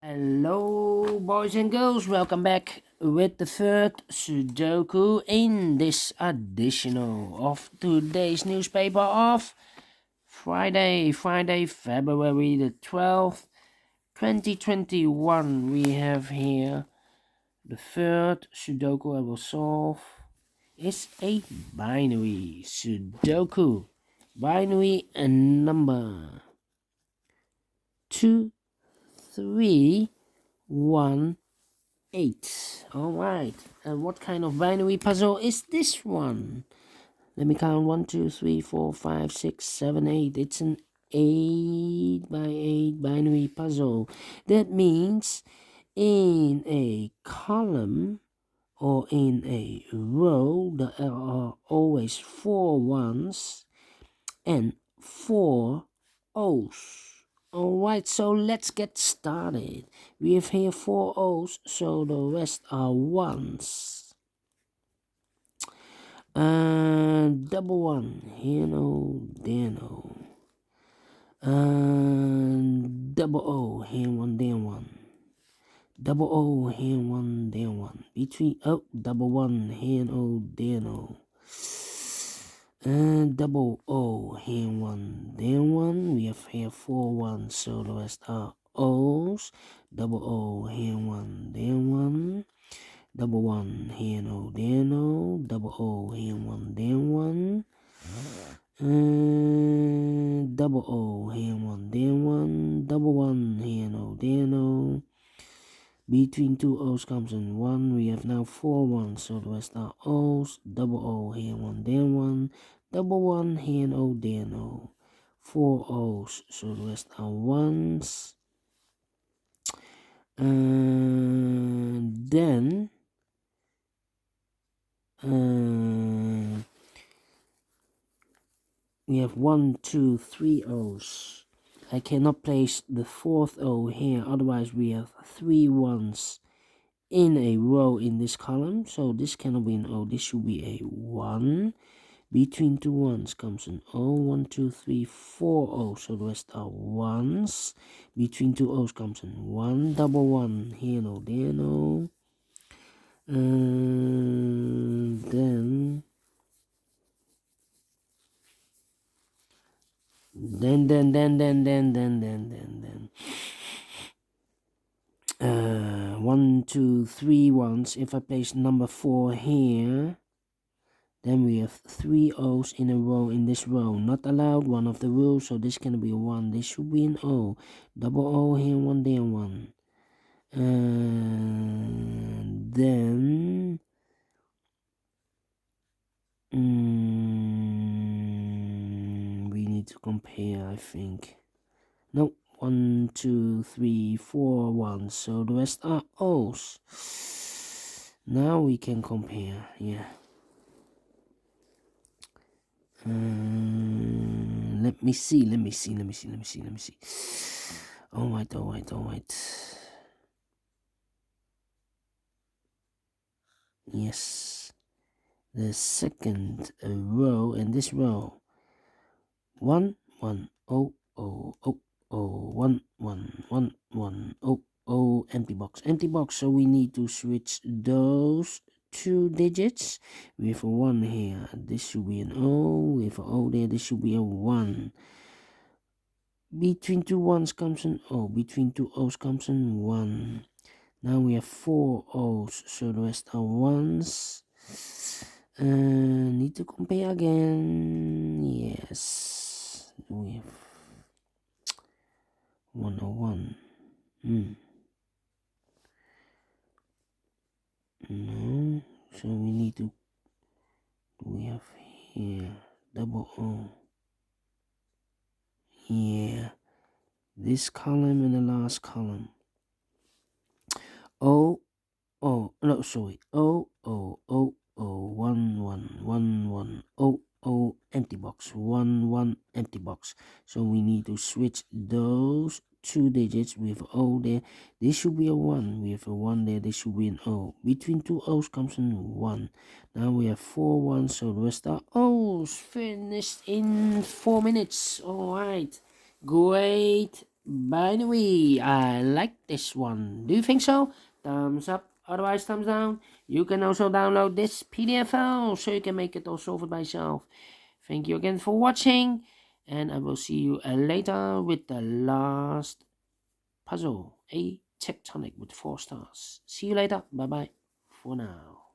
Hello, boys and girls, welcome back with the third Sudoku in this edition of today's newspaper of Friday, February the 12th, 2021. We have here the third Sudoku I will solve. It's a binary Sudoku. Binary and number 2, 3, 1, 8. Alright, and what kind of binary puzzle is this one? Let me count 1, 2, 3, 4, 5, 6, 7, 8. It's an 8 by 8 binary puzzle. That means in a column or in a row there are always 4 ones and 4 O's. Alright, so let's get started. We have here 4 O's, so the rest are ones. Double one, here no, there no. Double O, here one, there one. Double O, here one, there one. Double one, here no, there no. Double O, here one, there one. We have here 4 ones, so the rest are O's. Double O, here one, there one. Double one, here no, there no. Double O, here one, there one. Double O, here one, there one. Double one, here no, there no. Between 2 O's comes in 1. We have now 4 ones, so the rest are O's. Double O, here one, there one. Double one, here no, there no. 4 O's, so the rest are ones. Then we have 1, 2, 3 O's. I cannot place the 4th O here, otherwise we have 3 ones in a row in this column, so this cannot be an O, this should be a 1. Between 2 ones comes an O. 1, 2, 3, 4 O's, so the rest are ones. Between 2 O's comes an 1. Double one, here no, there no. Then 1, 2, 3 ones. If I place number 4 here, then we have 3 O's in a row in this row. Not allowed, one of the rules, so this can be a 1. This should be an O. Double O here, 1 there, 1. And then we need to compare, I think. No, 1, 2, 3, 4 ones, so the rest are O's. Now we can compare, yeah. Let me see. Alright. Yes. The second row in this row. 1, 1, 0, 0, 0, 0, 1, 1, 1, 1, 0, 0, empty box. So we need to switch those 2 digits. We have a 1 here, this should be an O. We have an O there, this should be a 1. Between 2 ones comes an O. Between 2 O's comes an 1. Now we have 4 O's, so the rest are ones. Need to compare again. Yes, we have 101. No, so we need to. We have here double O. Yeah, this column and the last column. O, O, no, sorry. O, O, O, O, 1, 1, 1, 1, O, O, empty box. 1, 1, empty box. So we need to switch those 2 digits. We have O there. This should be a 1. We have a 1 there. This should be an O. Between 2 O's comes a 1. Now we have 4 ones, so the rest are O's. Finished in 4 minutes. Alright. Great Binary, I like this one. Do you think so? Thumbs up, otherwise thumbs down. You can also download this PDF file so you can make it or solve it by yourself. Thank you again for watching, and I will see you later with the last puzzle, a tectonic with 4 stars. See you later. Bye bye for now.